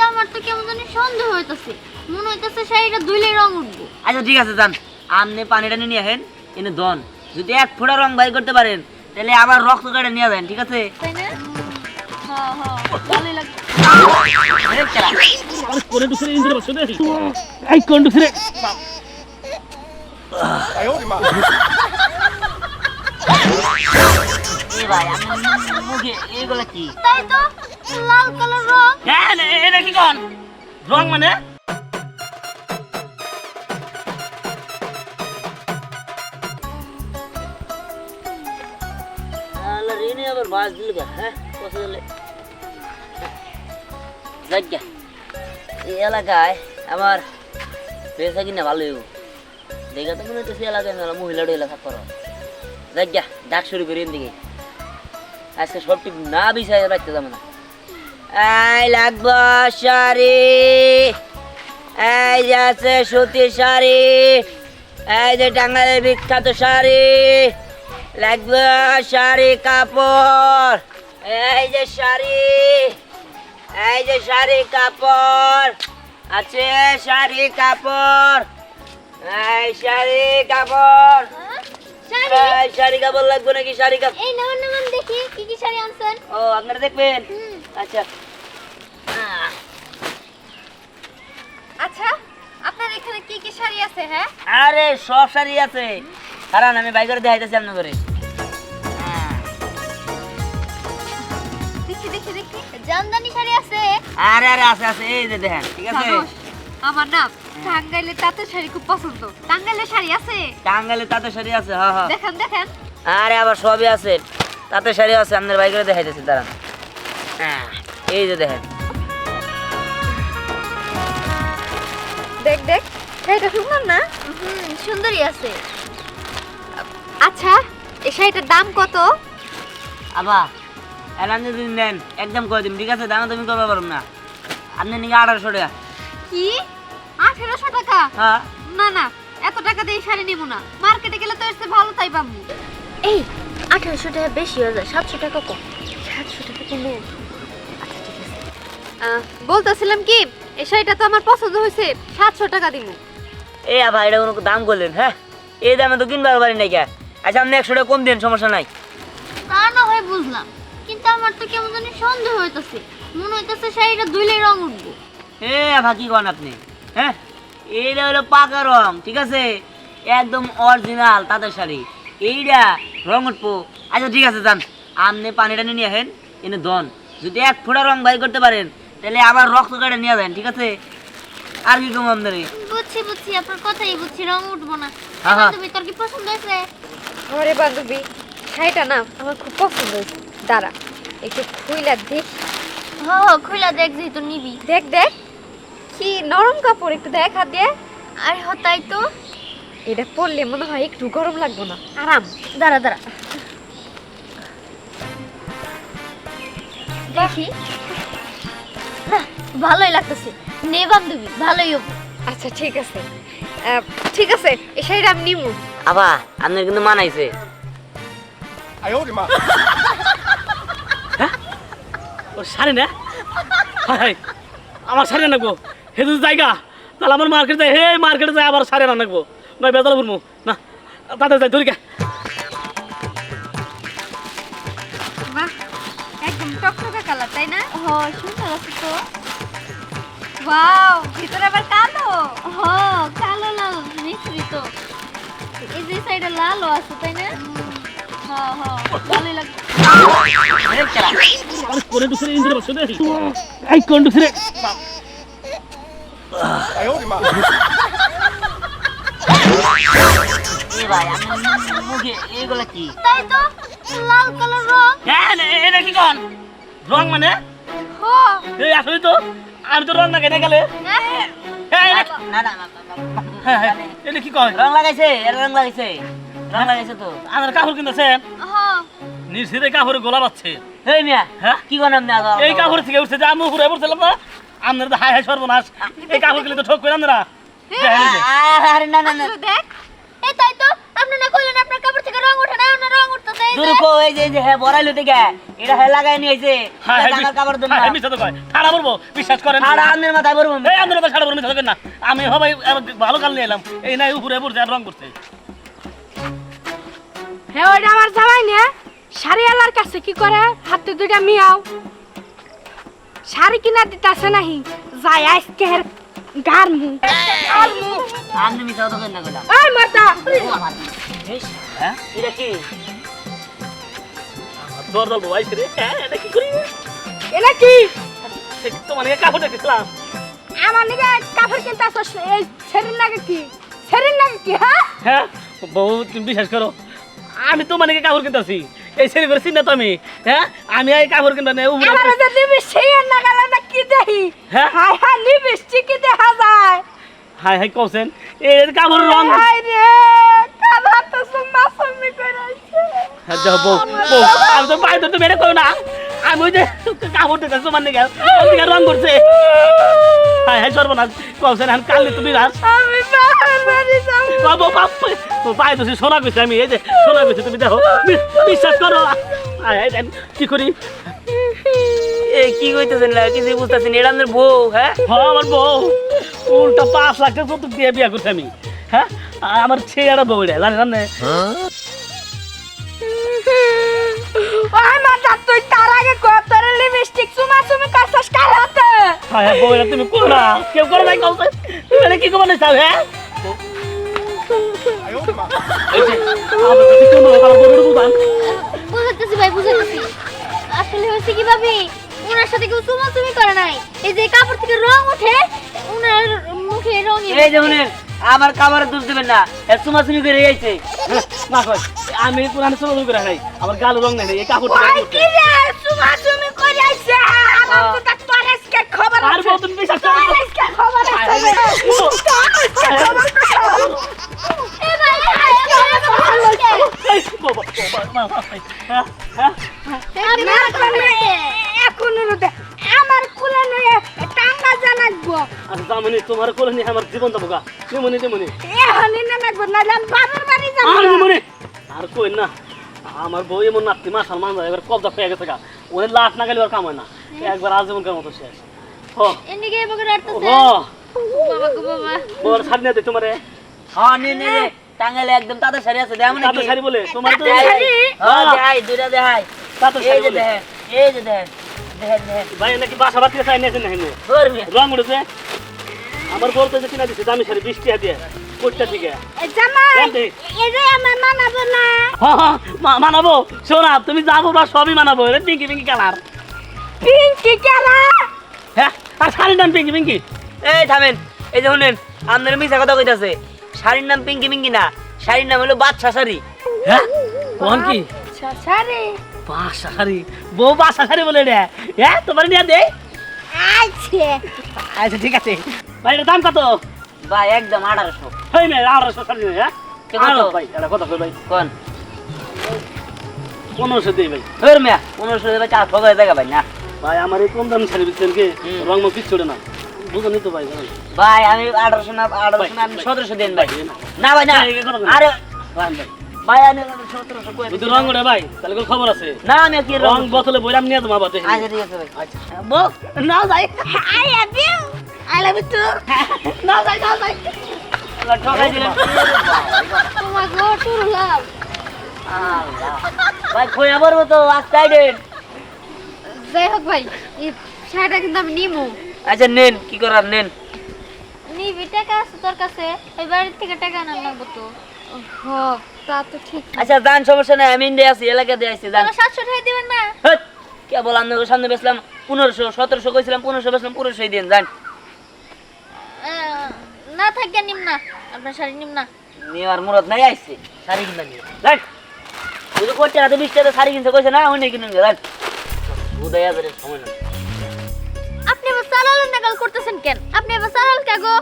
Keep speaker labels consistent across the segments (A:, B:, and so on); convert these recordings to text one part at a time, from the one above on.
A: আমার তো কেমন জানি সন্দেহ হইতাছে, মনে হইতাছে শাড়িটা ধুইলে রং উঠবো।
B: আচ্ছা ঠিক আছে যান, আপনি পানিটা নিয়ে আসেন এনে দন, যদি এক ফোঁটা রং বাই করতে পারেন তাহলে আবার রক্ত কাটে নিয়ে যান, ঠিক আছে?
A: তাই না? হ্যাঁ হ্যাঁ, ভালোই লাগবে।
C: করে দুসরে ইন্দ্র বসে দে এই কোন দুসরে
B: এ ভাই আমি মুখে এগুলা কি?
A: তাই তো, লাল কালার রং।
C: হ্যাঁ এটা কি কোন রং মানে
B: আল্লাহ রেনে আবার বাস দিল গা, হ্যাঁ পছন্দ হলে যাজ্ঞা এই এলাকায় আমার পেশা কিনা ভালো হইব, দেখা তো মনে হচ্ছে এলাকায় মেলা মহিলা টহিলা থাক করো। যাজ্ঞা ডাক শুরু করি এদিকে, আজকে সব ঠিক না বিষয় রাখতে যাবো না। এই লাগবো শাড়ি, এই যে আছে সুতির শাড়ি, এই যে টাঙ্গাইলের বিখ্যাত শাড়ি, লাগবে শাড়ি কাপড়, এই যে শাড়ি, এই যে শাড়ি কাপড় আছে, শাড়ি কাপড়, এই শাড়ি কাপড়,
A: শাড়ি?
B: এই শাড়ি কাপড় লাগবে নাকি? শাড়ি কাপড়
A: এই নামান নামান দেখি কি কি শাড়ি আনছেন।
B: ও আপনারা দেখবেন? আচ্ছা
A: আচ্ছা, আপনার এখানে কি কি শাড়ি আছে? হ্যাঁ,
B: আরে সব শাড়ি আছে, কারণ আমি বাই করে দেখাইতেছি আপনার করে।
A: দেখি দেখি দেখি, জামদানি শাড়ি আছে।
B: আরে আরে আছে আছে, এই যে দেখেন, ঠিক আছে?
A: আমার না টাঙ্গাইলের তাঁতের শাড়ি খুব পছন্দ। টাঙ্গাইলের শাড়ি আছে?
B: টাঙ্গাইলে তাঁতের শাড়ি আছে, হ্যাঁ হ্যাঁ।
A: দেখেন দেখেন।
B: আরে আবার সবই আছে, তাঁতের শাড়ি আছে, আপনার বাই করে দেখাইতেছি দাঁড়ান। হ্যাঁ এই যে দেখেন,
A: দেখ দেখ, শাড়িটা সুন্দর না? সুন্দরই আছে। আচ্ছা, এই শাড়িটার দাম কত?
B: আবা এলান যদি নেন একদম করে দিন, ঠিক আছে? দামে তুমি করতে পারব না, আপনি নাকি 1800 টাকা।
A: কি, 1800 টাকা?
B: হ্যাঁ
A: না না, এত টাকা দিয়ে শাড়ি নিব না। মার্কেটে গেলে তো এর চেয়ে ভালো তাই পাবো। এই 1800 টাকা বেশি হয়ে যায়, 700 টাকা কম। 700 টাকা কমে? আচ্ছা ঠিক আছে। বলতেছিলাম কি, এই শাড়িটা তো আমার পছন্দ হয়েছে, 700 টাকা দিব।
B: এই আবা এটা কোনো দাম করলেন? হ্যাঁ এই দামে তো কিনবার পারি নাই কে। আচ্ছা আপনি 100 টাকা কম দিন, সমস্যা নাই।
A: তা না হয় বুঝলাম, কিন্তু আমার তো কেমন জানি সন্দেহ হইতাছে, মনে হইতাছে শাড়িটা ধুইলে রং উঠবো।
B: এ আবা কি করেন আপনি? হ্যাঁ এইটা হলো পাকা রং, ঠিক আছে? একদম অরিজিনাল তাঁতের শাড়ি, এইটা রং উঠবো। আচ্ছা ঠিক আছে যান, আপনি পানিটা নিয়ে আসেন এনে দন, যদি এক ফোঁটা রং বাই করতে পারেন তাহলে আবার রক্ত কাটে নিয়ে যান, ঠিক আছে? আর কি কম আপনারে?
A: বুঝছি বুঝছি, আপনার কথাই বুঝছি, রং উঠবো না।
B: হ্যাঁ, হ্যাঁ।
A: তুমি তোর কি পছন্দ হয়েছে?
D: আরে বান্ধবী, শাড়িটা না আমার খুব পছন্দ হয়েছে। দাঁড়া একটু খুইলা দেখ।
A: হ্যাঁ খুইলা দেখ, যেহেতু নিবি।
D: দেখ দেখ কি নরম কাপড়, একটু দেখ হাত দিয়ে।
A: আরে হ তাই তো।
D: এটা পরলে মনে হয় একটু গরম লাগবে না, আরাম।
A: দাঁড়া দাঁড়া দেখি। না, ভালোই লাগতেছে। নে বান্ধবী, ভালোই হবে।
D: আচ্ছা ঠিক আছে, ঠিক আছে, এই শাড়িটা আমি নিবো।
B: আবা আপনার কিন্তু মানাইছে।
C: ও শাড়ি না হাই আমার শাড়ি নাকবো হেতু জায়গা, তাহলে আমার মার্কেট যায়, হে মার্কেটে যায় আবার শাড়ি নাকবো না, বেজাল করবো না, তাতে যাই ধরিকা।
D: বাহ, একদম টকটকা কালার, তাই না?
A: হ, সুন্দর আছে তো।
D: ওয়াও, ভিতরে আবার কালো।
A: হ, কালো লাল মিশ্রিত। এই যে সাইডে লালও আছে, তাই না? হ হ, ভালোই লাগছে।
C: করে দুসরে ইন্দ্র বসে দে এই কোন দুসরে
B: এ ভাই আমি মুখে এগুলা কি?
A: তাই তো, লাল কালার রং।
C: হ্যাঁ এটা কি কোন রং মানে?
A: হ,
C: এই আসলে তো আমি তো রং না কেটে গেলে
A: হ্যাঁ
B: না না না,
C: এটা কি কয়
B: রং লাগাইছে, এর রং লাগাইছে, রং লাগাইছে তো।
C: আমার কাপড় কিনতেছেন
A: হ।
C: নিশ্চিত কাপড়ে গোলা পাচ্ছে।
B: এই মিয়া
C: হ্যাঁ
B: কি কোন আপনি?
C: এই কাপড় থেকে উঠছে যে আমি ঘুরে পড়ছিলাম না, আপনারা তো হাই হাই সর্বনাশ। এই কাপড় কিনলে তো ঠক করে আপনারা।
B: আরে না না না,
A: আসলে দেখ, এই তাই তো, আপনি না কইলেন আপনার কাপড় থেকে রং ওঠে না, না রং উঠতেছে। নাই
B: দূর কো এই যে হ্যাঁ বড়াইলো থেকে এটা হ্যাঁ লাগাই নিয়ে আইছে জামার কাপড় দেন না
C: হ্যাঁ মিছা তো কয় ঠাড়া বলবো বিশ্বাস করেন
B: আর আন্নের মাথায় বড়
C: এই আপনারা তো ছাড়া বলবো মিছা না আমি হবাই ভালো কাল নিয়ে এলাম এই নাই উপরে পড়ছে আর রং করছে
D: হ্যাঁ ওইটা আমার জামাই না শাড়িওয়ালার কাছে কি করে হাতে দুইটা মিয়াও শাড়ি কিনা দিতাছে নাহি যাই আজকে গার মু
B: আন্নে মিছা তো কেন না কইলা
D: ওই মাতা
C: হ্যাঁ
B: এটা কি
C: দর দল বই করে হ্যাঁ এটা কি করি
D: এলা কি
C: তোমার কাপড় দেখছিলাম
D: আমার নিকে কাপড় কিনতে আসছ এই শরীর লাগে কি শরীর লাগে কি হ্যাঁ
C: হ্যাঁ বউ তুমি বিশ্বাস করো আমি তো মানে কাপড় কিনতেছি এই সেরি করে চিন্তা তো আমি হ্যাঁ আমি এই কাপড় কিনতে নেই
D: আমার যে নিবি সেই না গেল না কি দেহি
C: হ্যাঁ?
D: হাই হাই নিবি কি দেখা যায়
C: হাই হাই কৌছেন এই কাপড় রং
D: হাই রে কালা তো সুম্মা সুম্মি কইরাছে
C: হ্যাঁ যাও বউ বউ আমি তো পাই তো মেরে করো না আমি ওই যে কাপড় দেখে তোমার নিকে ওদিকে রং করছে হাই হাই সর্বনাশ কৌছেন আমি কালকে তুমি রাস
D: আমি বাহার বাড়ি যাব
C: বাবু বাপ তো পাই তো সোনা কইছে আমি এই যে সোনা কইছে তুমি দেখো বিশ্বাস করো হাই হাই কি করি
B: এ কি কইতেছেন না কিছু বুঝতাছেন এটা আপনার বউ হ্যাঁ
C: হ্যাঁ আমার বউ উল্টা 5 লাখ টাকা যৌতুক দিয়ে বিয়া করছি আমি হ্যাঁ আর আমার ছেলেটা বউ এটা জানেন না
D: ওই মাথা তুই তার আগে কত লিপস্টিক চুমা চুমি কাছাস কার হাতে
C: হ্যাঁ হ্যাঁ বউ এটা তুমি করো না কেউ করো নাই কলতে তুমি এটা কি করবে না চাও হ্যাঁ এই যে আমার কাছে কোন আমার বউর বুঝান
A: বুঝাতেছি ভাই বুঝাতেছি আসলে হয়েছে কি ভাবি ওনার সাথে কেউ চুমাচুমি করে নাই এই যে কাপড় থেকে রং ওঠে ওনার মুখে রং
B: এই যে শুনেন আমার কাপড়ে দোষ দিবেন না এ চুমাচুমি করে আইছে
C: না কই আমি পুরানো চুমাচুমি করে নাই আমার গাল রং নাই এই কাপড়
D: ওই কি রে চুমা চুমি করে আইছে আমার তো তা তোর আজকে খবর
C: আর
D: আছে
C: বউ তুমি বিশ্বাস করো
D: তোর আজকে খবর আছে
A: এ ভাই
C: এই বাবা হ্যাঁ হ্যাঁ
D: এখন আমার কুলে নয়ে টাঙ্গা জানাকবো
C: আর জামানি তোমার কোলে নিয়ে আমার জীবন যাবো গা যেমনি যেমনি
D: এখনই নামাকবো নাহলে আমি বাবার বাড়ি যাবো
C: আর মনে আর কই না আমার বউ এমন নাতি মাসাল মান এবার কবজা পেয়ে গেছে গা ওদের লাশ না গেলে আর কাম হয় না একবার আজীবনকার মতো শেষ হ
A: এদিকে এবারে আটতেছে
C: হ
A: বাবা গো বাবা
C: বল ছাড় নিয়ে দে তোমারে
B: হ্যাঁ নে নে নে টাঙ্গাইলে একদম তাতে সারি আছে দেখ
C: তাতে শাড়ি বলে তোমার তো
B: হ্যাঁ দেখাই দুইটা দেখাই
C: তাতে
B: এই
C: শাড়ি
B: যে
C: বলে
B: দেখেন এই যে দেখেন দেখেন দেখেন
C: ভাই নাকি বাসা বাতিয়ে চাই নিয়েছেন না হেনে
B: ধরবি
C: রং উঠেছে আমার বলতে যে কিনা দিছে দামি শাড়ি 20 টাকা দিয়ে কোটটা থেকে
D: জামাই
C: জানতে
D: এই যে আমার মানাবো না
C: হ্যাঁ মানাবো শোনা তুমি যা বলবা সবই মানাবো এটা পিঙ্কি পিঙ্কি কালার
D: পিঙ্কি কেরা
C: হ্যাঁ আর শাড়ির নাম পিঙ্কি পিঙ্কি
B: এই থামেন এই যে শুনেন আপনার মিছা কথা কইতাছে শাড়ির নাম পিঙ্কি পিঙ্কি না শাড়ির নাম হলো বাদশা শাড়ি
C: হ্যাঁ কোন কি
D: সারে
C: বাসা শাড়ি বউ বাসা শাড়ি বলে রে হ্যাঁ তোমার নিয়ে দে
D: আইছে
C: আচ্ছা ঠিক আছে ভাই এর দাম কত
B: ভাই একদম 1800
C: হই মে 1800 শাড়ি হ্যাঁ
B: কে কত?
C: ভাই এটা কত কই ভাই
B: কোন
C: 1500 দেই ভাই
B: ধরমিয়া 1500 দেবে 400 করে দেখা ভাই না
C: ভাই আমার এই কম দাম শাড়ি বিকছেন কি রং মুখ কিচ্ছু না বুঝুন তো ভাই
B: ভাই আমি 1800 না 1800 না আমি 1700 দেন ভাই না ভাই না আরে
C: ভাই
B: ভাই আমি 1700 কই
C: যদি রং ওঠে ভাই তাহলে কোনো খবর আছে
B: না আমি কি
C: রং বোতলে বইরাম নিয়ে তোমার বাতে
B: আচ্ছা ঠিক আছে ভাই
C: বউ না যাই
D: I love you I love you too
C: না যাই না যাই
B: ঠকাই দিলেন
A: তোমার গো শুরু লাভ
B: আল্লাহ ভাই কই আবার তো আস্তাইডেন
A: যাই হোক ভাই এই শাড়িটা কিন্তু আমি নিমু
B: আচ্ছা নেন কি করার নেন
A: নিবি টাকা আছে তোর কাছে এই বাড়ির থেকে টাকা আনা লাগবো তো
D: হ তা তো ঠিক
B: আচ্ছা জান সমস্যা নাই আমি ইন্ডিয়া আছি এলাকা দিয়ে আইছি জান
A: তোরা 700 টাকা দিবেন না
B: হেৎ, কে বল আপনাদের সামনে বেচলাম 1500 1700 কইছিলাম 1500 বেচলাম 1500 দেন জান
A: না থাকে নিম না আপনার শাড়ি নিম না
B: নেওয়ার মুরত নাই আইছে শাড়ি কিনা নিয়ে জান ওই যে কোটি টাকা 20 টাকা শাড়ি কিনতে কইছে না ওই নেই কিনুন জান উদয় আজরে সময় না
A: আপনি এবার সালাল নাগাল করতেছেন কেন আপনি এবার সালাল কাগো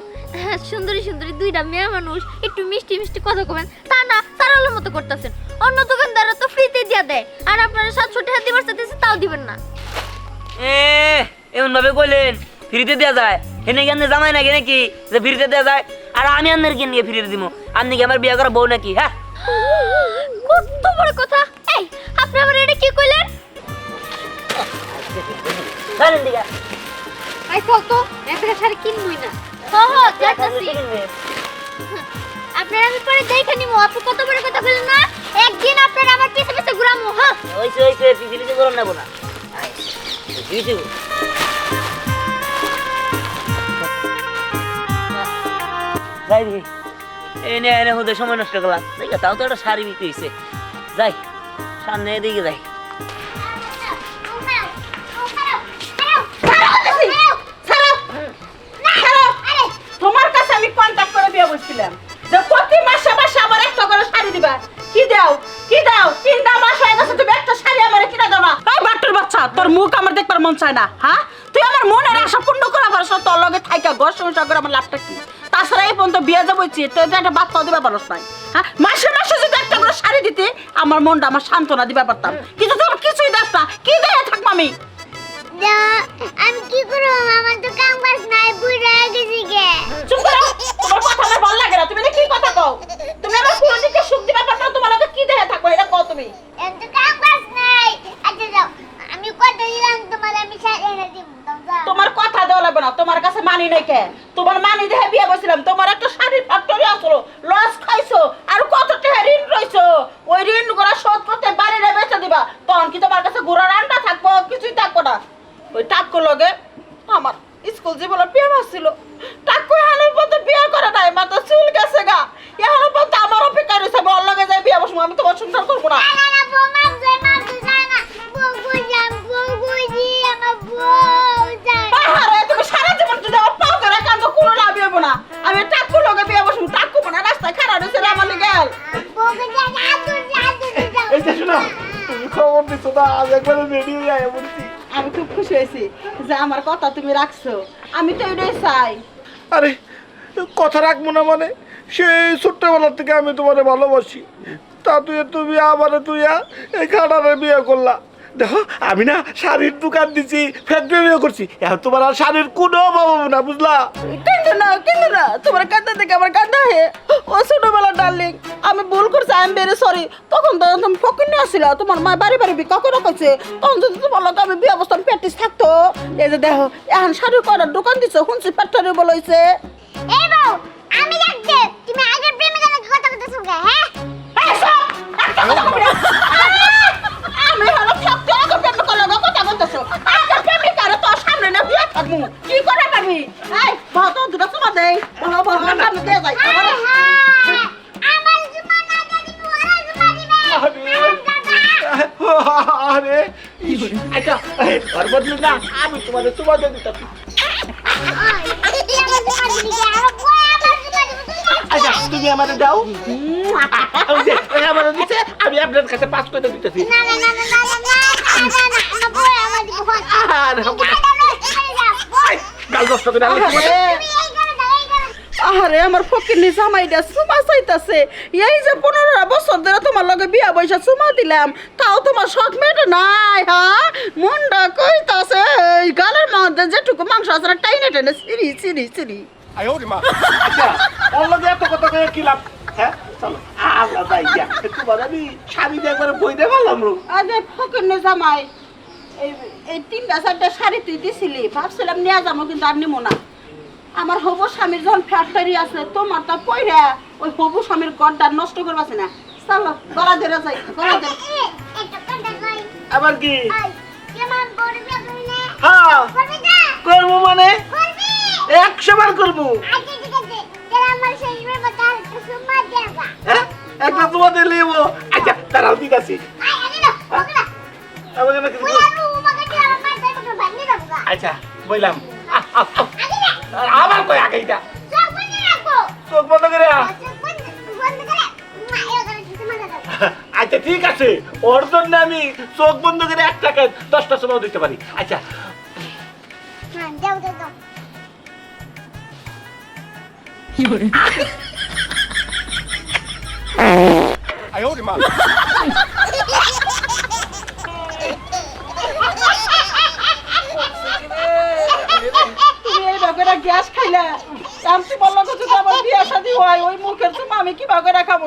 A: সুন্দরী সুন্দরী দুইটা মেয়ে মানুষ একটু মিষ্টি মিষ্টি কথা কবেন তা না সালালের মতো করতেছেন অন্য দোকানদাররা তো ফ্রিতে দিয়া দেয় আর আপনারা 700 টাকা দিবার চাইতেছে তাও দিবেন না
B: এমন ভাবে কইলেন ফ্রিতে দেয়া যায় হেনে কেন জামাই নাকি নাকি যে ফ্রিতে দেয়া যায় আর আমি আপনার কেন নিয়ে ফ্রিতে দিমু আপনি কি আমার বিয়ে করা বউ নাকি হ্যাঁ
A: কত বড় কথা এই আপনি আমার এটা কি কইলেন?
B: ছাড়েন দিকে
A: আই চল তো একটা শাড়ি কিনবই না। যাইতাছি। আপনার আমি পরে দেখে নিমু। আপনি কত বড় কথা বলেন না? একদিন আপনার আমার পিছে পিছে ঘুরামু। হ্যাঁ
B: ওইসে পিছিয়ে গরম নেবো না দিদি যাই দিদি এনে এনে হতে সময় নষ্ট করলাম দেখে তাও তো একটা শাড়ি বিক্রি হয়েছে যাই সামনে এদিকে যাই
E: তোমার কাছে আমি কন্টাক্ট করে দিয়ে বলছিলাম যে প্রতি মাসে মাসে আমার একটা করে শাড়ি দিবা কি দাও 3টা মাস হয়ে গেছে তুমি একটা শাড়ি আমারে কিনা দাও না এই বাটুর বাচ্চা তোর মুখ আমার দেখবার মন চায় না হ্যাঁ তুই আমার মনের আশা পূর্ণ করা পারছ তোর লগে থাইকা ঘর সংসার করে আমার লাভটা কি তাছাড়া এই পর্যন্ত বিয়ে যাবো তুই একটা বাচ্চাও দিবা পারছ নাই হ্যাঁ মাসে মাসে যদি একটা করে শাড়ি দিতে আমার মনটা আমার সান্ত্বনা দিবা পারতাম কিন্তু তোর কিছুই দাস না কি দেয় থাকবো আমি
A: আমি কি করব? আমার তো কাম কাজ নাই, বুইড়া গেছি গে।
E: চুপ করো তোমার কথা আমার ভালো লাগে না তুমি কি কথা কও তুমি আমার কোন দিকে সুখ দিবা পারছ তোমার লগে কি দেয় থাকবো এটা কও তুমি
A: এত কাম কাজ নাই। আচ্ছা যাও, আমি কত দিলাম তোমার, আমি শাড়ি এনে দিব।
E: তোমার কথা দেওয়া লাগবে না তোমার কাছে মানি নাই কে তোমার মানি দেখে বিয়ে বসছিলাম তোমার একটা শাড়ির ফ্যাক্টরি আসলো লস খাইছো আর কত টাকা ঋণ রইছো ওই ঋণ গুলো শোধ করতে বাড়িটা বেচে দিবা তখন কি তোমার কাছে ঘোড়ার আন্ডা থাকবো কিছুই থাকবো না ওই টাক্কো লগে আমার স্কুল জীবনে প্রেম আসছিল টাক্কো এখনো পর্যন্ত বিয়ে করে নাই মাত্র চুল গেছে গা এখনো পর্যন্ত আমার অপেক্ষা রয়েছে আমি ওর লগে যাই বিয়ে বসবো আমি তোমার সংসার করবো না আরে তুমি সারা জীবন যদি আমার পাও ধরে কাঁদো কোনো লাভ হইব না আমি টাক্কু লগে বিয়ে বসবো টাক্কু মনে রাস্তায় খারাপ রয়েছে আমার গেল
C: এই যে শোনো তুমি খবর দিছো না আজ একবার রেডি হয়ে আয় বলছি
E: আমি খুব খুশি হয়েছি যে আমার কথা তুমি রাখছো আমি তো এটাই চাই
F: আরে কথা রাখবো না মানে সেই ছোট্টবেলার থেকে আমি তোমারে ভালোবাসি তা তুমি আবার এই খাটারে বিয়ে করলা দেখো আমি না শাড়ির দোকান দিছি ফ্যাক্টরিও করছি এখন তোমার আর শাড়ির কোনো অভাব হবে না বুঝলা
E: কিন্তু না তোমার কাঁদা থেকে আমার কাঁদা হে ও ছোটবেলা ডার্লিং আমি ভুল করছি আমি বেরে সরি তখন তো তুমি ফকির নিয়ে আসছিল তোমার মা বাড়ি বাড়ি বিকা করে কইছে তখন যদি তোমার লোক আমি বিয়ে অবস্থান প্র্যাকটিস থাকতো এই যে দেখো এখন শাড়ির করার দোকান দিছো শুনছি ফ্যাক্টরি বলাইছে
A: এই বউ, আমি রাখতে তুমি আগের প্রেমিকার নাকি কথা বলতেছো গে? হ্যাঁ
E: আমি হলো ফ্যাক্টরি আগে প্রেমিকার লগে কথা বলতেছো আগের প্রেমিকার তো সামনে না বিয়ে থাকবো কি করে পারবি এই ভাত দুটো তোমার দেই ভালো ভালো সামনে দিয়ে যাই
A: আমার জুমা না জানি ওরা জুমা দিবে।
F: আরে আচ্ছা আর বদলে না আমি তোমাদের তোমার দিতে আচ্ছা তুমি আমারে দাও আমারে দিতে আমি আপনার কাছে পাস করে দিতেছি আর গাল নষ্ট করে
E: আরে আমার ফকির নি জামাইটা সুমা চাইতাছে এই যে 15 বছর ধরে তোমার লগে বিয়া বইসা সুমা দিলাম তাও তোমার শখ মেটে নাই হ্যাঁ মনটা কইতাছে এই গালের মধ্যে যেটুকু মাংস আছে না টাইনে টাইনে সিরি
F: আচ্ছা ওর লগে এত কথা কয়ে কি লাভ হ্যাঁ চলো আমরা যাই গিয়া তোমার আমি শাড়ি দিয়ে একবার বই দিয়ে পারলাম
E: আরে ফকির নি জামাই এই 3টা শাড়ি তুই দিছিলি ভাবছিলাম নিয়ে যাবো কিন্তু আর নিমো না আমার হবু স্বামীর যখন ফ্যাক্টরি আছে তোমার তা পয়রা ওই হবু স্বামীর গড়টা নষ্ট করবাছে না চলো গলা ধরে যাই গলা ধরে
F: আবার কি
A: কেমন করবে তুমি না?
F: হ্যাঁ
A: করবে না?
F: করবো মানে
A: করবে?
F: 100 বার করবো
A: আচ্ছা ঠিক আছে, তাহলে আমার শেষবার কথা একটু সুম্মা দেবা।
F: হ্যাঁ একটা তোমাদের লিবো আচ্ছা তারাও ঠিক আছে
A: আনি না, ওকে না।
F: আমাকে না কিছু
A: ওই আর উমাকে কি আমার মাথায় কোনো ভাঙি দেবো গা।
F: আচ্ছা বললাম
A: আনি না,
F: আবার কই আগাইটা
A: সব বন্ধ রাখবো।
F: চোখ বন্ধ করে
A: সব বন্ধ করে, মা এরকম কিছু মাথা দাও।
F: আচ্ছা ঠিক আছে ওর জন্য আমি চোখ বন্ধ করে 1 টাকা 10টা সময় দিতে পারি আচ্ছা
A: হ্যাঁ, দাও দাও দাও।
E: তুমি এই বাগেরা গ্যাস খাইলা আমি বললো তো যদি আমার বিয়ে শাদী হয় ওই মুখের তুমি আমি কি বাগেরা খাবো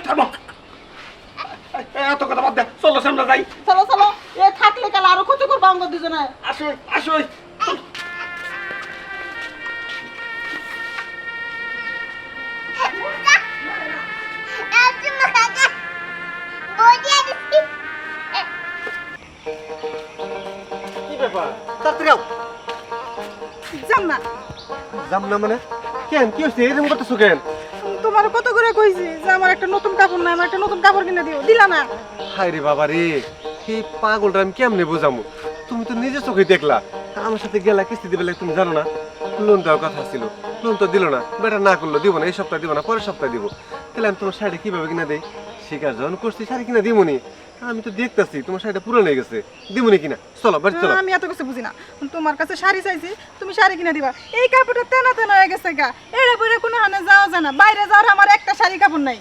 F: থামো এত কথা বাদ দে, চলো সামনে যাই।
E: চলো চলো, এ থাকলে কাল আরো ক্ষতি করবো আমাকে দুজনে।
F: আসো আসো। কি ব্যাপার, তাড়াতাড়ি আও।
E: যাম না,
F: যাম না মানে? কেন, কি হচ্ছে? এরকম করতেছো কেন?
E: তোমার কত করে কইছি যে আমার একটা নতুন কাপড় না, আমার একটা নতুন কাপড় কিনে দিও, দিলা না।
G: হায় রে বাবা রে, এই পাগলটা আমি কেমনে বোঝামু? তুমি তো নিজে চোখে দেখলা, আমার সাথে গেলা কিস্তি দিবে তুমি জানো না? লোন দেওয়ার কথা ছিল, লোন তো দিল না, বেটা না করলো, দিব না, এই সপ্তাহে দিব না, পরের সপ্তাহে দিব। তাহলে আমি তোমার শাড়ি কিভাবে কিনা দেই? শিকার যখন করছি শাড়ি কিনা দিবনি, আমি তো দেখতেছি তোমার শাড়িটা পুরো হয়ে গেছে, দিবনি কিনা? চলো বাড়ি চলো।
E: আমি এত কিছু বুঝি না, তোমার কাছে শাড়ি চাইছি, তুমি শাড়ি কিনে দিবা। এই কাপড়টা তেনা তেনা হয়ে গেছে গা, এড়ে পরে কোনো হানে যাওয়া যায় না, বাইরে যাওয়ার আমার একটা শাড়ি কাপড় নাই।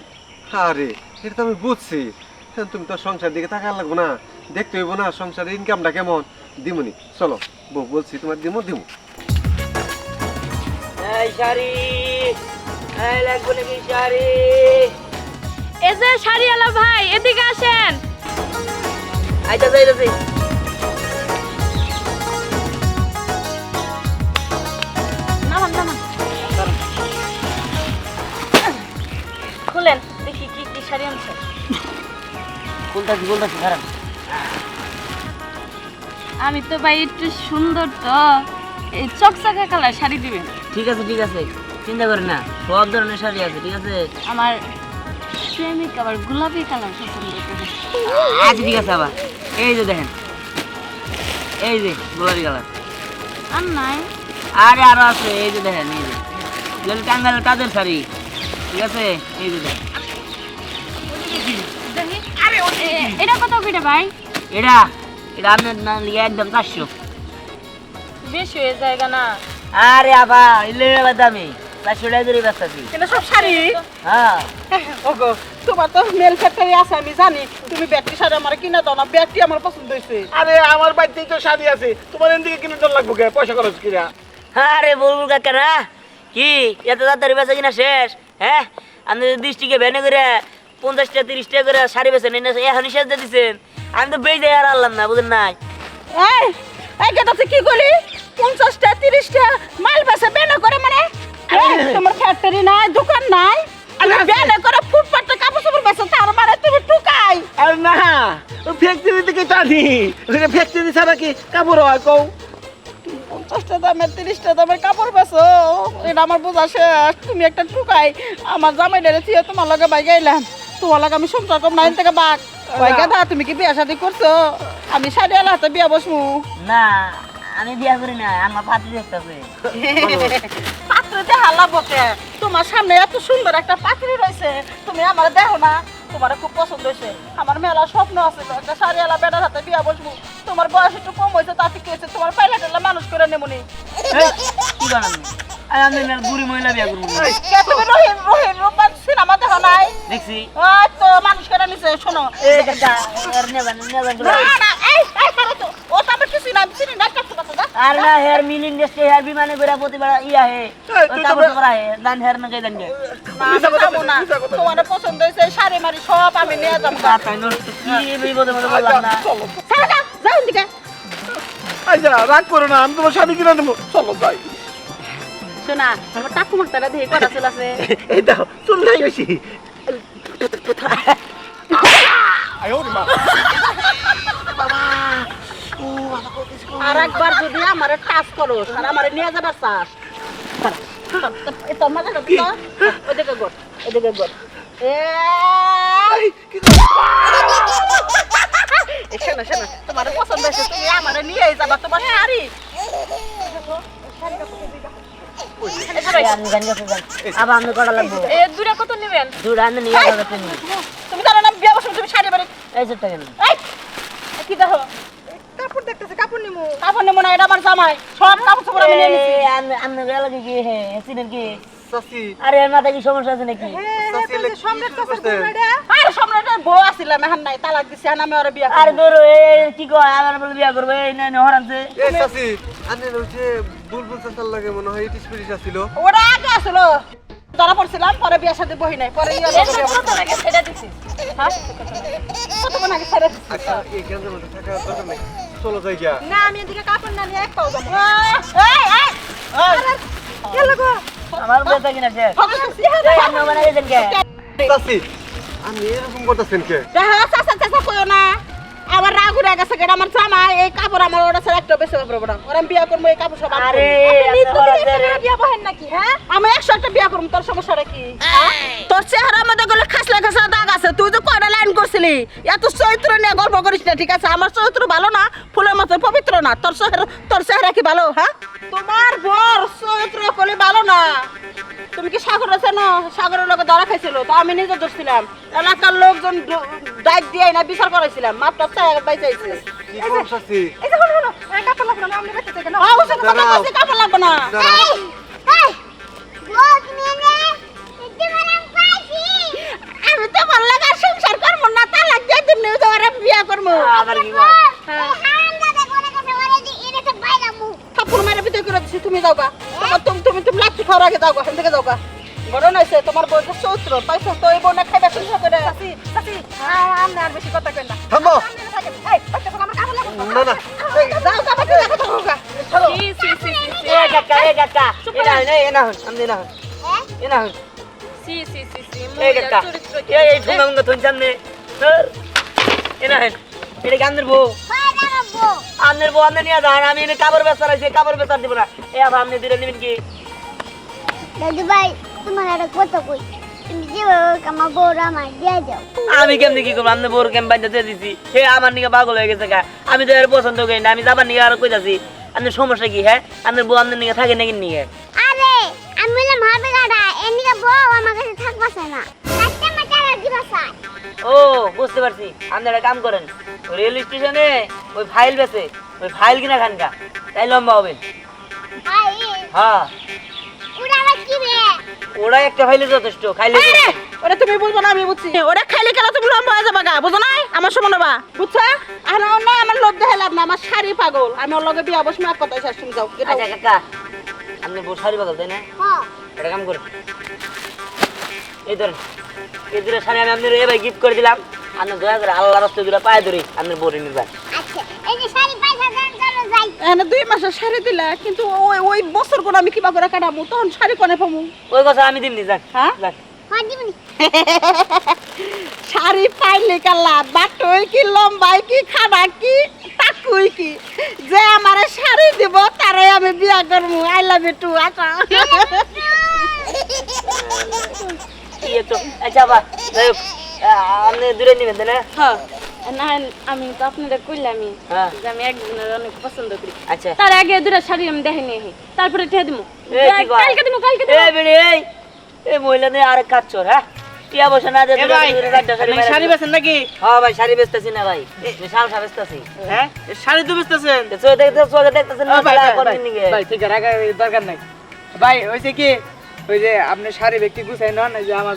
G: আরে এটা তো আমি বুঝছি, এখন তুমি তো সংসার দিকে তাকার লাগবো না, দেখতে হইব না সংসারের ইনকামটা কেমন, দিমুনি। চলো বউ, বলছি তোমার দিমু দিমু।
B: এই শাড়ি, এই লাগবে নাকি শাড়ি?
D: এই যে শাড়িওয়ালা ভাই, এদিকে আসেন।
B: আইতাছে আইতাছে।
D: নামান নামান, খুলেন দেখি কি কি শাড়ি আনছে।
B: কোনটা খারাপ?
D: আমি তো ভাই একটু সুন্দর, তো এই চকচকে কালার শাড়ি দিবেন।
B: ঠিক আছে চিন্তা করেন না, সব ধরনের শাড়ি আছে, ঠিক আছে?
D: আমার প্রেমিক আবার গোলাপি কালার পছন্দ করে।
B: আচ্ছা ঠিক আছে। আবার এই যে দেখেন, এই যে গোলাপি কালার।
D: আর নাই?
B: আরে আরো আছে, এই যে দেখেন, এই যে এগুলো টাঙ্গাইলের কাজের শাড়ি, ঠিক আছে? এই যে দেখেন,
D: দেখি। এটা কত করে ভাই?
B: এটা আপনার না লিগে একদম 400।
D: বেশি হয়ে যায় না?
B: আরে আবা ইলে দামি 400 টাকা করে বেচতাছি।
E: এটা সব শাড়ি?
B: হ্যাঁ
E: ওগো, তোমার তো মেল ফ্যাক্টরি আছে আমি জানি, তুমি ব্যাটারি শাড়ি আমার কিনা দাও না, ব্যাটারি আমার পছন্দ হয়েছে।
F: আরে আমার বাড়িতেই তো শাড়ি আছে, তোমার এদিকে কিনে চল লাগবো কে? পয়সা খরচ কিনা?
B: আরে বুলবুল কাকা না কি এত তাড়াতাড়ি বেচা কিনা শেষ? হ্যাঁ, আপনি ডিস্ট্রিক্টে ভ্যানে করে 50টা 30টা করে শাড়ি বেচেন, এখন শেষ দিয়ে দিচ্ছেন। আমি তো বেঁচে আর আনলাম না, বুঝেন নাই?
E: এই এই কথাতে কি করি? 50টা 30টা মাল বেচে বেনা করে মানে? তোমার ফ্যাক্টরি নাই, দোকান নাই, বেনা করে ফুটপাতে কাপড় চোপড় বেচে, তার মানে তুমি টুকাই।
F: আর না, ফ্যাক্টরি থেকে টানি, ফ্যাক্টরি ছাড়া কি কাপড় হয় কও?
E: 50টা দামের 30টা দামের কাপড় বেচো, এটা আমার বোঝা শেষ। তুমি একটা টুকাই, আমার জামাই ডেরে থিয়ে তোমার লগে বাইক আইলাম, তোমার লগে আমি সংসার করব না, এন থেকে বাক বাইকা দা। তুমি কি বিয়া শাদী করছো? আমি শাড়ি আলা হাতে বিয়া বসমু
B: না, আমি বিয়া করি না, আমার পাত্রী দেখতেছে।
E: পাত্রতে হালা বকে, তোমার সামনে এত সুন্দর একটা পাত্রী রয়েছে, তুমি আমার দেখো না? তোমার খুব পছন্দ হয়েছে, আমার মেলা স্বপ্ন আছে একটা শাড়ি আলা বেটার হাতে বিয়া বসবো। তোমার বয়স একটু কম হয়েছে, তাতে কি হয়েছে? তোমার পাইলা টেলা মানুষ করে নেমনি।
B: কি বানান? আমি বুড়ি মহিলা বিয়া করবো।
E: তুমি রহিম রহিম রূপবান সিনেমা দেখো নাই?
B: দেখছি।
E: ওই তো মানুষ করে নিছে, শোনো।
B: এই কাকা নেবেন
E: না, না, এই ছাড়ো তো, ও তো আমার কিছুই না, আমি চিনি না, কাটতে পারছো না?
B: আর না হেয়ার মিল ইন্ডাস্ট্রি হেয়ার বিমানে করে প্রতিবার ইয়া হে
F: তুই তো
B: কাপড় করা হে দান হেয়ার না গাইদান গে।
E: না, আমি যাবো না। তোমার পছন্দ হয়েছে শাড়ি মারি সব আমি নিয়ে যাবো।
B: তাই নষ্ট কি বিপদে মধ্যে বললাম না।
F: চলো
E: ছাড়ো না, যাও এদিকে।
F: আচ্ছা রাগ করো না, আমি তোমার শাড়ি কিনে দেবো, চলো যাই।
E: শোনা, আমার টাকু মারতারা দিয়ে কটা চুল আছে।
F: এই দাও, চল নাই বেশি। আয়ো রে মা।
E: আর একবার যদি আমার টাচ করো আর আমার নিয়ে যাবার চাস, তোমার ওদিকে গোট, ওদিকে গোট। শোনো শোনো, তোমার পছন্দ হয়েছে, তুমি আমার নিয়ে যাবা তোমার শাড়ি।
B: আমি গান গাইতে যান। আবার আমি কটা লাগবো?
D: এ দুটা কত নেবেন?
B: দুধ আনতে নিয়ে যাবে তুমি।
E: তুমি জানো না বিয়ে বসে তুমি শাড়ি বাড়ি?
B: এই সেটা কেন?
E: কি দেখো কাপড় দেখতেছে, কাপড় নিমু, কাপড় নিমু না, এটা আমার জামাই, সব কাপড় চোপড় আমি নিয়ে নিছি।
B: আমি গেল কি হে এসিডেন্ট কি?
G: চাচি,
B: আরে এর মাথায় কি সমস্যা আছে নাকি?
G: চাচি এলে কি শুরু করছেন?
E: আরে সম্রাটের বউ আসিলাম, এখন নাই, তালাক দিছি, এখন আমি ওরা বিয়ে
B: আরে
E: করবো।
B: ধরো এই কি কয় আমার বলে বিয়া করবে এই না হরানছে।
G: এই চাচি, আনে ওই যে বুলবুল চাচার লাগে মনে হয় ইটিস পিটিস ছিল।
E: ওরা আগে আসলো, ধরা পড়ছিলাম পরে বিয়ের সাথে বহি নাই পরে ইয়ে লগে বিয়ে করছি।
A: টাকা ছেড়ে দিছি
E: হ্যাঁ কতক্ষণ আগে ছেড়ে দিছি।
G: আচ্ছা এই গেঞ্জার মধ্যে থাকা দরকার নাই চলো যাই গিয়া
E: না আমি এদিকে কাপড় না নিয়ে এক পাও যাবো
B: আমার বেচা কিনা শেষ এই আপনি মানে এজেন্ট কে
G: চাচি আমি এরকম করতেছেন কে
E: কইও না আমার রাগ উড়ে গেছে গেট আমার জামাই এই কাপড় আমার ওটা ছাড়া একটা বেশি পাবো না ওরা আমি বিয়ে করবো এই কাপড় সব আমি
B: আরে
E: বিয়ে বহেন নাকি হ্যাঁ আমি 100টা বিয়ে করবো তোর সমস্যাটা কি তোর চেহারা মধ্যে গেলে খাসলা খাসলা দাগ আছে তুই তো কয়টা লাইন করছিলি এত চরিত্র নিয়ে গল্প করিস না ঠিক আছে আমার চরিত্র ভালো না ফুলের মতো পবিত্র না তোর চেহারা কি ভালো হ্যাঁ তোমার বর চরিত্র কলি ভালো না তুমি কি সাগর আছে না সাগরের লোকে ধরা খাইছিল তো আমি নিজে ধরছিলাম এলাকার লোকজন ডাক দিয়ে না বিচার করাইছিলাম মাপটা চাই বাইচাইছে
G: কি করব চাচি
E: এই যে হলো কাপড় লাগবে না আমি বেঁচে থেকে না অবশ্যই কথা
G: দাঁড়াও।
E: বলছি কাপড় লাগবে না
G: দাঁড়াও।
E: আমি তো ভালো লাগা সংসার করবো না তা লাগবে তুমি তো আর বিয়ে করবো
B: আবার কি কয়
E: কাপড় মারা বিতে করে দিছি তুমি যাও গা তুমি তুমি তুমি লাঠি খাওয়ার আগে যাও গা এখান থেকে যাও গা বড় নাইছে তোমার বউটা চৌত্র পাইছো তো এই বউনা খাইবা শুনছো করে চাচি চাচি আমরা আর বেশি কথা কই না
G: থামো
E: এই বাচ্চা আমার কাপড় লাগবে
G: না না
E: যাও যাও বাচ্চা কথা কও গা চলো
B: এ কাকা এনা হন আমনে না হন এনা হন এই কাকা এই ঠুঙ্গা মুঙ্গা তুই জাননে স্যার এনা হন এটা গান্দের বউ আমনের বউ আমনে নিয়ে যান আমি এনে কাপড় বেচার আছে কাপড় বেচার দিব না এ আবার আমনে দিলে নিবেন কি
H: দাদু ভাই তোমার একটা কথা কই তুমি যেভাবে আমার বউরা আমার দিয়ে যাও
B: আমি কেমনে কি করব আমনে বউর কেম বাইতে দিয়ে দিছি হে আমার নিকে পাগল হয়ে গেছে গা আমি তো এর পছন্দ করি না আমি যাবার নিকে আর কইতাছি আমনের সমস্যা কি হ্যাঁ আমনের বউ আমনের নিকে থাকে নাকি নিকে
H: আরে আমি বললাম হবে গাড়া এদিকে বউ আমার কাছে থাকবাছে না রাস্তা মাথা দিবা চাই
B: ও বুঝতে পারছি আপনি একটা কাম করেন রেল স্টেশনে ওই ফাইল বেছে ওই ফাইল কিনা খানকা তাই লম্বা হবে
H: ভাই
B: হ্যাঁ
H: ওরা আবার কি রে
B: ওরা একটা ফাইলে যথেষ্ট খাইলে
E: আরে ওরে তুমি বুঝবো না আমি বুঝছি ওরে খাইলে কেন তুমি লম্বা হয়ে যাবা গা বুঝো না আমার সময় নেবা বুঝছো আর না আমার লোভ দেখাই লাভ না আমার শাড়ি পাগল আমি ওর লগে বিয়ে বসে এক কথাই শেষ তুমি যাও get out।
B: আচ্ছা কাকা আপনি বউ শাড়ি পাগল তাই না
H: হ্যাঁ
B: একটা কাম করেন এই ধরেন এই দুটো শাড়ি আমি আপনার এবার গিফট করে দিলাম আপনি দয়া করে আল্লাহ রাস্তায় দুটো পায়ে ধরি আপনার বউরে নিবেন
H: আচ্ছা এই যে শাড়ি পয়সা দেন চলো যাই
E: এখানে 2 মাসের শাড়ি দিলা কিন্তু ওই ওই বছর কোন আমি কিবা করে কাটামু তখন শাড়ি কোনে পামু
B: ওই কথা আমি দিমনি যাক
E: হ্যাঁ?
B: যাক
H: হ্যাঁ দিবনি
E: শাড়ি পাইলে কালা বাটই কি লম্বাই কি খাড়া কি টাকুই কি যে আমারে শাড়ি দিব তারে আমি বিয়া করবো আই লাভ ইউ টু আচ্ছা
B: ইয়ে তো আচ্ছা বা যাই হোক, আপনি দূরে নিবেন তাই না
D: হ্যাঁ না আমি তো আপনাদের কইলামই
B: হ্যাঁ
D: যে আমি একজনের অনেক পছন্দ করি
B: আচ্ছা
D: তার আগে দুটা শাড়ি আমি দেখে নিয়ে আসি তারপরে ঠে দিমু
B: এই কি কয়?
D: কালকে দিমু কালকে
B: এই বেড়ে এই মহিলাদের আর কাজ চোর হ্যাঁ টিয়া বসে না যে
C: শাড়ি বেছেন নাকি
B: হ্যাঁ ভাই শাড়ি বেচতেছি না ভাই শালসা বেচতেছি
C: হ্যাঁ শাড়ি তো বেচতেছেন
B: দেখতেছেন না
C: ভাই,
B: শালা
C: ভাই,
B: কতদিন নিগে?
C: ভাই ঠিক আছে রাখার দরকার নাই ভাই হয়েছে কি ওই যে আপনি শাড়ি ব্যক্তি গুছাই নন এই যে আমার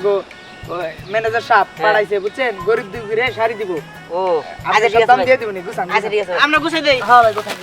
C: ম্যানেজার সাহেব পাঠাইছে বুঝছেন গরিব দুঃখীরে শাড়ি দিব
B: ও
C: আপনি
B: আচ্ছা ঠিক
C: সব
B: আছে
C: দাম
B: ভাই।
C: দিয়ে দিবনি গুছান
B: আচ্ছা ঠিক আছে ভাই।
C: আমরা গুছাই দেই
B: হ্যাঁ ভাই কোথায়